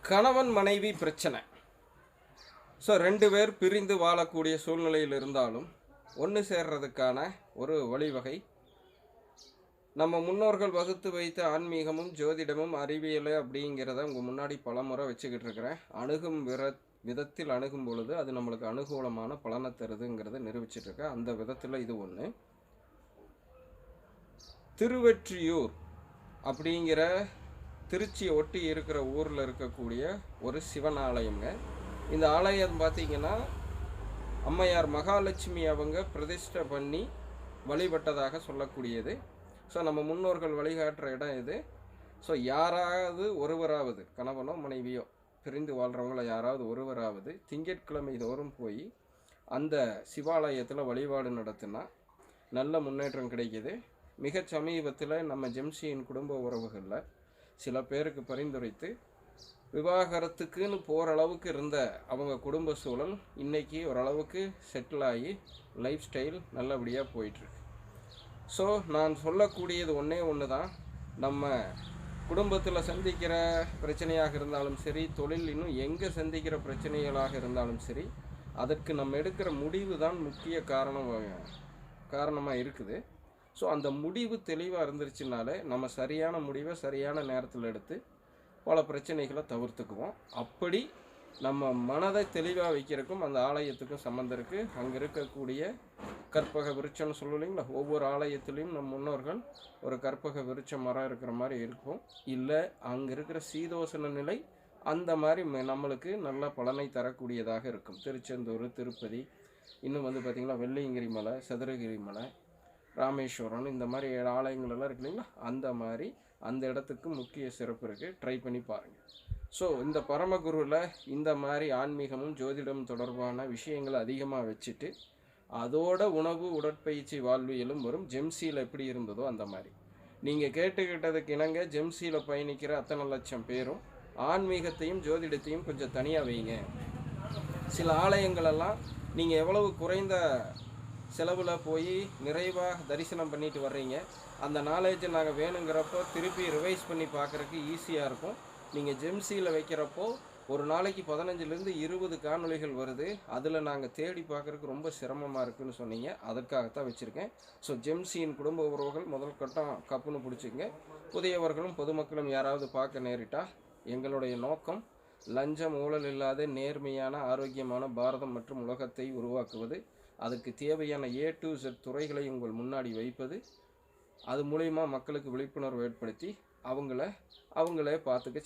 கணவன் மனைவி பிரச்சனை. ஸோ 2 பேர் பிரிந்து வாழக்கூடிய சூழ்நிலையில் இருந்தாலும் ஒன்று சேர்றதுக்கான ஒரு வழிவகை நம்ம முன்னோர்கள் வகுத்து வைத்த ஆன்மீகமும் ஜோதிடமும் அறிவியல் அப்படிங்கிறத உங்கள் முன்னாடி பலமுறை வச்சுக்கிட்டு இருக்கிறேன். அணுகும் விதத்தில் அணுகும் பொழுது அது நம்மளுக்கு அனுகூலமான பலனை தருதுங்கிறத நிரூபிச்சிட்ருக்கேன். அந்த விதத்தில் இது ஒன்று. திருவெற்றியூர் அப்படிங்கிற திருச்சியை ஒட்டி இருக்கிற ஊரில் இருக்கக்கூடிய ஒரு சிவன் ஆலயங்க. இந்த ஆலயம் பார்த்திங்கன்னா அம்மையார் மகாலட்சுமி அவங்க பிரதிஷ்டை பண்ணி வழிபட்டதாக சொல்லக்கூடியது. ஸோ நம்ம முன்னோர்கள் வழிகாட்டுற இடம் இது. ஸோ யாராவது ஒருவராவது, கணவனோ மனைவியோ பிரிந்து வாழ்கிறவங்கள யாராவது ஒருவராவது திங்கட்கிழமை தோறும் போய் அந்த சிவாலயத்தில் வழிபாடு நடத்தினா நல்ல முன்னேற்றம் கிடைக்கிது. மிக சமீபத்தில் நம்ம ஜெம்சியின் குடும்ப உறவுகளில் சில பேருக்கு பரிந்துரைத்து விவாகரத்துக்குன்னு போகிற அளவுக்கு இருந்த அவங்க குடும்ப சூழல் இன்றைக்கி ஓரளவுக்கு செட்டில் ஆகி லைஃப் ஸ்டைல் நல்லபடியாக போயிட்டுருக்கு. ஸோ நான் சொல்லக்கூடியது ஒன்று தான். நம்ம குடும்பத்தில் சந்திக்கிற பிரச்சனையாக இருந்தாலும் சரி, தொழில் இன்னும் எங்கே சந்திக்கிற பிரச்சனைகளாக இருந்தாலும் சரி, அதற்கு நம்ம எடுக்கிற முடிவு தான் முக்கிய காரணமாக இருக்குது. ஸோ அந்த முடிவு தெளிவாக இருந்துருச்சுனாலே நம்ம சரியான முடிவை சரியான நேரத்தில் எடுத்து பல பிரச்சனைகளை தவிர்த்துக்குவோம். அப்படி நம்ம மனதை தெளிவாக வைக்கிறதுக்கும் அந்த ஆலயத்துக்கும் சம்மந்தம் இருக்குது. அங்கே இருக்கக்கூடிய கற்பக விருட்சம்னு சொல்லுவீங்களா, ஒவ்வொரு ஆலயத்துலேயும் நம் முன்னோர்கள் ஒரு கற்பக விருட்ச மரம் இருக்கிற மாதிரி இருக்கும். இல்லை அங்கே இருக்கிற சீதோசன நிலை அந்த மாதிரி நம்மளுக்கு நல்ல பலனை தரக்கூடியதாக இருக்கும். திருச்செந்தூர், திருப்பதி, இன்னும் பார்த்திங்கன்னா வெள்ளியங்கிரி மலை, சதுரகிரி மலை, ராமேஸ்வரம், இந்த மாதிரி ஆலயங்கள் எல்லாம் இருக்கு இல்லைங்களா, அந்த மாதிரி அந்த இடத்துக்கு முக்கிய சிறப்பு இருக்குது. ட்ரை பண்ணி பாருங்கள். ஸோ இந்த பரமகுருவில் இந்த மாதிரி ஆன்மீகமும் ஜோதிடமும் தொடர்பான விஷயங்களை அதிகமாக வச்சுட்டு அதோட உணவு, உடற்பயிற்சி, வாழ்வியலும் வரும். ஜெம்சியில் எப்படி இருந்ததோ அந்த மாதிரி நீங்கள் கேட்டுக்கிட்டதுக்கு இணங்க ஜெம்சியில் பயணிக்கிற அத்தனை லட்சம் பேரும் ஆன்மீகத்தையும் ஜோதிடத்தையும் கொஞ்சம் தனியாக வைங்க. சில ஆலயங்களெல்லாம் நீங்கள் எவ்வளவு குறைந்த செலவில் போய் நிறைவாக தரிசனம் பண்ணிட்டு வர்றீங்க, அந்த நாலேஜை நாங்கள் வேணுங்கிறப்போ திருப்பி ரிவைஸ் பண்ணி பார்க்குறதுக்கு ஈஸியாக இருக்கும். நீங்கள் ஜெம்சியில் வைக்கிறப்போ ஒரு நாளைக்கு 15லேருந்து 20 காணொளிகள் வருது. அதில் நாங்கள் தேடி பார்க்குறதுக்கு ரொம்ப சிரமமாக இருக்குதுன்னு சொன்னீங்க. அதற்காகத்தான் வச்சுருக்கேன். ஸோ ஜெம்சியின் குடும்ப உறவுகள் முதல் கட்டம் கப்புன்னு பிடிச்சிங்க. புதியவர்களும் பொதுமக்களும் யாராவது பார்க்க நேரிட்டால் எங்களுடைய நோக்கம் லஞ்சம், ஊழல் இல்லாத நேர்மையான ஆரோக்கியமான பாரதம் மற்றும் உலகத்தை உருவாக்குவது. அதுக்கு தேவையான A to Z துறைகளை உங்கள் முன்னாடி வைப்பது. அது மூலயமா மக்களுக்கு விழிப்புணர்வு ஏற்படுத்தி அவங்களே பார்த்துக்க